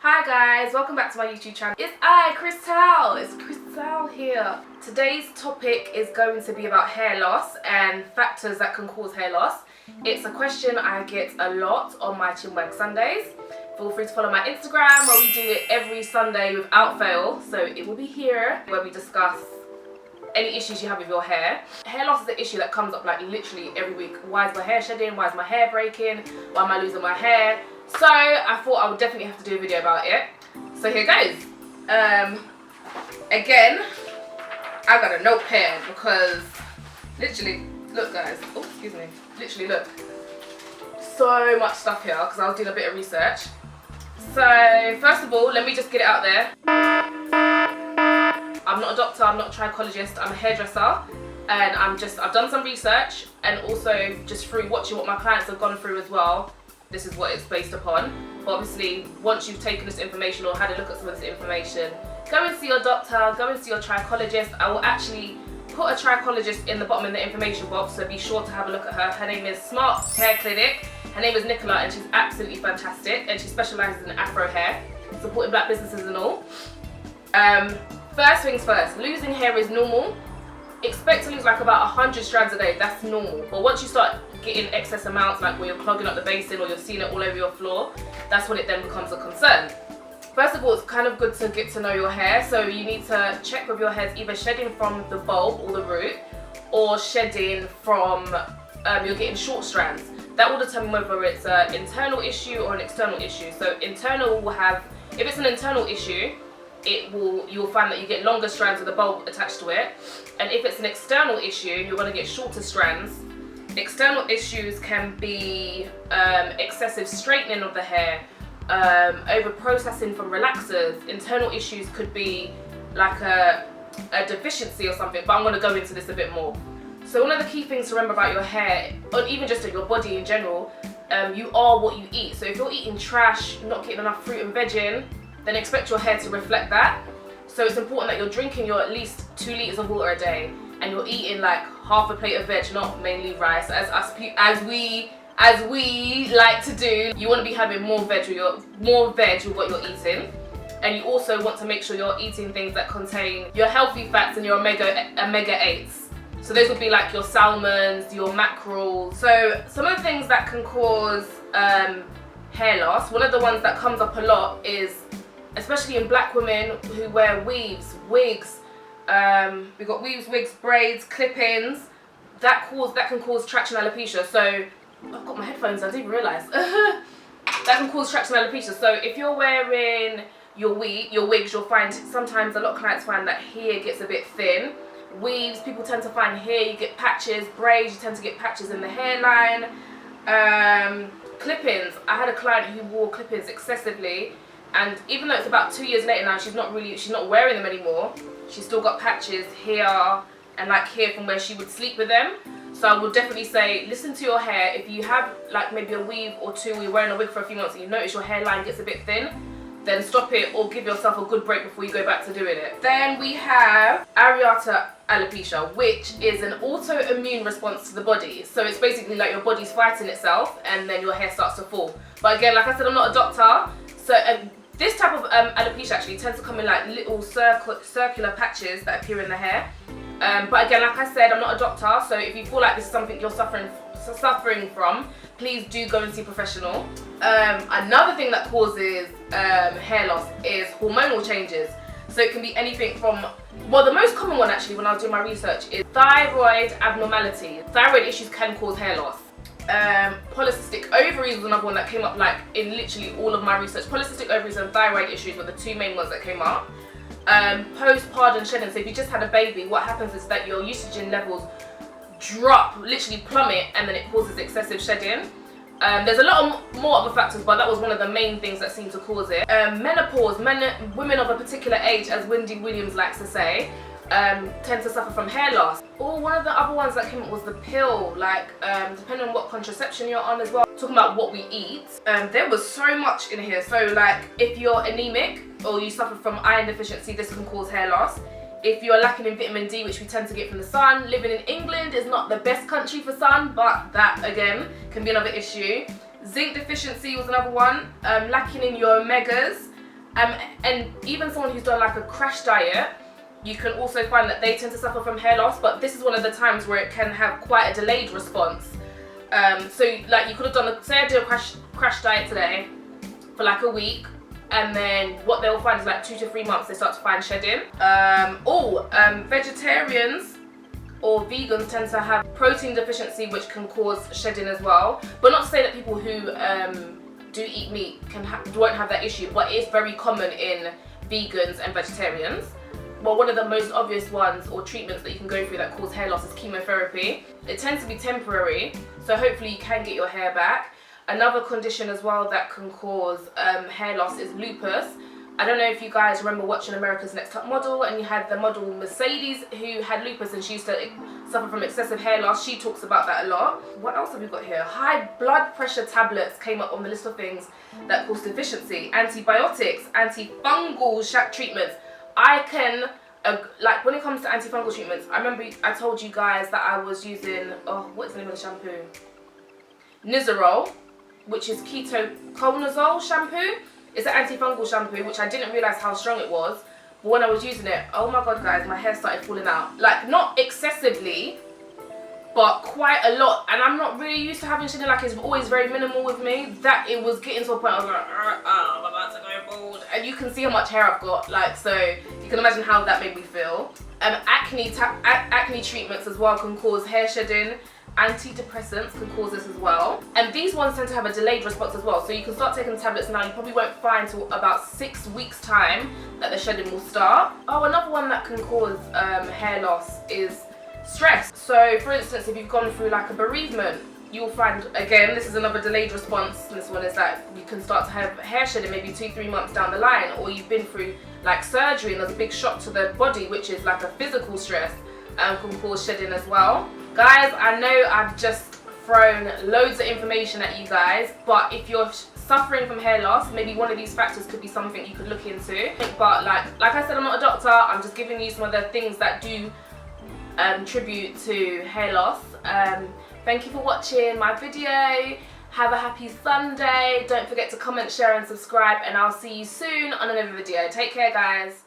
Hi guys, welcome back to my YouTube channel. It's I, Crystal. It's Crystal here. Today's topic is going to be about hair loss and factors that can cause hair loss. It's a question I get a lot on my Chinwag Sundays. Feel free to follow my Instagram where we do it every Sunday without fail. So it will be here where we discuss any issues you have with your hair. Hair loss is an issue that comes up like literally every week. Why is my hair shedding? Why is my hair breaking? Why am I losing my hair? So I thought I would definitely have to do a video about it. So here goes. Again, I got a notepad because literally, look guys, oh excuse me, literally look. So much stuff here because I was doing a bit of research. So first of all, let me just get it out there. I'm not a doctor, I'm not a trichologist, I'm a hairdresser, and I've done some research, and also just through watching what my clients have gone through as well, this is what it's based upon. But obviously, once you've taken this information or had a look at some of this information, go and see your doctor, go and see your trichologist. I will actually put a trichologist in the bottom of the information box, so be sure to have a look at her. Her name is Smart Hair Clinic. Her name is Nicola, and she's absolutely fantastic, and she specialises in afro hair, supporting black businesses and all. First things first, losing hair is normal. Expect to lose like about 100 strands a day, that's normal. But once you start getting excess amounts, like where you're clogging up the basin or you're seeing it all over your floor, that's when it then becomes a concern. First of all, it's kind of good to get to know your hair, so you need to check with your hair's either shedding from the bulb or the root, or shedding from, you're getting short strands. That will determine whether it's an internal issue or an external issue. So internal will have, if it's an internal issue, you'll find that you get longer strands with the bulb attached to it. And if it's an external issue, you're going to get shorter strands. External issues can be excessive straightening of the hair, over processing from relaxers. Internal issues could be like a deficiency or something, but I'm going to go into this a bit more. So one of the key things to remember about your hair, or even just your body in general, you are what you eat. So if you're eating trash, not getting enough fruit and veg in, then expect your hair to reflect that. So it's important that you're drinking your at least 2 litres of water a day, and you're eating like half a plate of veg, not mainly rice, as we like to do. You want to be having more veg with what you're eating, and you also want to make sure you're eating things that contain your healthy fats and your omega-8s. So those would be like your salmons, your mackerel. So some of the things that can cause hair loss, one of the ones that comes up a lot is, especially in black women who wear weaves, wigs. We've got weaves, wigs, braids, clip-ins. That can cause traction alopecia. So I've got my headphones, I didn't even realise. That can cause traction alopecia. So if you're wearing your wigs, you'll find sometimes a lot of clients find that hair gets a bit thin. Weaves, people tend to find hair, you get patches. Braids, you tend to get patches in the hairline. Clip-ins, I had a client who wore clip-ins excessively, and even though it's about 2 years later now, she's not wearing them anymore. She's still got patches here and like here from where she would sleep with them. So I would definitely say, listen to your hair. If you have like maybe a weave or two, or you're wearing a wig for a few months and you notice your hairline gets a bit thin, then stop it or give yourself a good break before you go back to doing it. Then we have areata alopecia, which is an autoimmune response to the body. So it's basically like your body's fighting itself and then your hair starts to fall. But again, like I said, I'm not a doctor. So this type of alopecia actually tends to come in like little circular patches that appear in the hair. But again, like I said, I'm not a doctor. So if you feel like this is something you're suffering from, please do go and see a professional. Another thing that causes hair loss is hormonal changes. So it can be anything from, well, the most common one actually when I was doing my research is thyroid abnormality. Thyroid issues can cause hair loss. Polycystic ovaries was another one that came up like in literally all of my research. Polycystic ovaries and thyroid issues were the two main ones that came up. Postpartum shedding, so if you just had a baby, what happens is that your estrogen levels drop, literally plummet, and then it causes excessive shedding. There's a lot more other factors, but that was one of the main things that seemed to cause it. Menopause, women of a particular age, as Wendy Williams likes to say, tend to suffer from hair loss. Or one of the other ones that came up was the pill, like depending on what contraception you're on as well. Talking about what we eat, there was so much in here. So like if you're anemic or you suffer from iron deficiency, this can cause hair loss. If you're lacking in vitamin D, which we tend to get from the sun, living in England is not the best country for sun, but that again can be another issue. Zinc deficiency was another one. Lacking in your omegas. And even someone who's done like a crash diet, you can also find that they tend to suffer from hair loss, but this is one of the times where it can have quite a delayed response. So like you could have done, say I do a crash diet today for like a week, and then what they'll find is like 2 to 3 months they start to find shedding. Vegetarians or vegans tend to have protein deficiency, which can cause shedding as well. But not to say that people who do eat meat won't have that issue, but it's very common in vegans and vegetarians. Well, one of the most obvious ones or treatments that you can go through that cause hair loss is chemotherapy. It tends to be temporary, so hopefully you can get your hair back. Another condition as well that can cause hair loss is lupus. I don't know if you guys remember watching America's Next Top Model, and you had the model Mercedes who had lupus and she used to suffer from excessive hair loss. She talks about that a lot. What else have we got here? High blood pressure tablets came up on the list of things that cause deficiency. Antibiotics, antifungal treatments. I can, like when it comes to antifungal treatments, I remember I told you guys that I was using, what's the name of the shampoo? Nizoral, which is ketoconazole shampoo. It's an antifungal shampoo, which I didn't realise how strong it was. But when I was using it, oh my god guys, my hair started falling out. Like not excessively, but quite a lot. And I'm not really used to having shedding, like it's always very minimal with me. That it was getting to a point I was like, I'm about to go bald. And you can see how much hair I've got, like, so you can imagine how that made me feel. Acne treatments as well can cause hair shedding. Antidepressants can cause this as well, and these ones tend to have a delayed response as well, so you can start taking the tablets now. You probably won't find till about 6 weeks time that the shedding will start. Another one that can cause hair loss is stress. So for instance, if you've gone through like a bereavement, you'll find, again, this is another delayed response. This one is that you can start to have hair shedding maybe 2-3 months down the line, or you've been through like surgery and there's a big shock to the body, which is like a physical stress, and can cause shedding as well. Guys, I know I've just thrown loads of information at you guys, but if you're suffering from hair loss, maybe one of these factors could be something you could look into. But like I said, I'm not a doctor, I'm just giving you some of the things that do contribute to hair loss. Thank you for watching my video. Have a happy Sunday. Don't forget to comment, share and subscribe, and I'll see you soon on another video. Take care guys.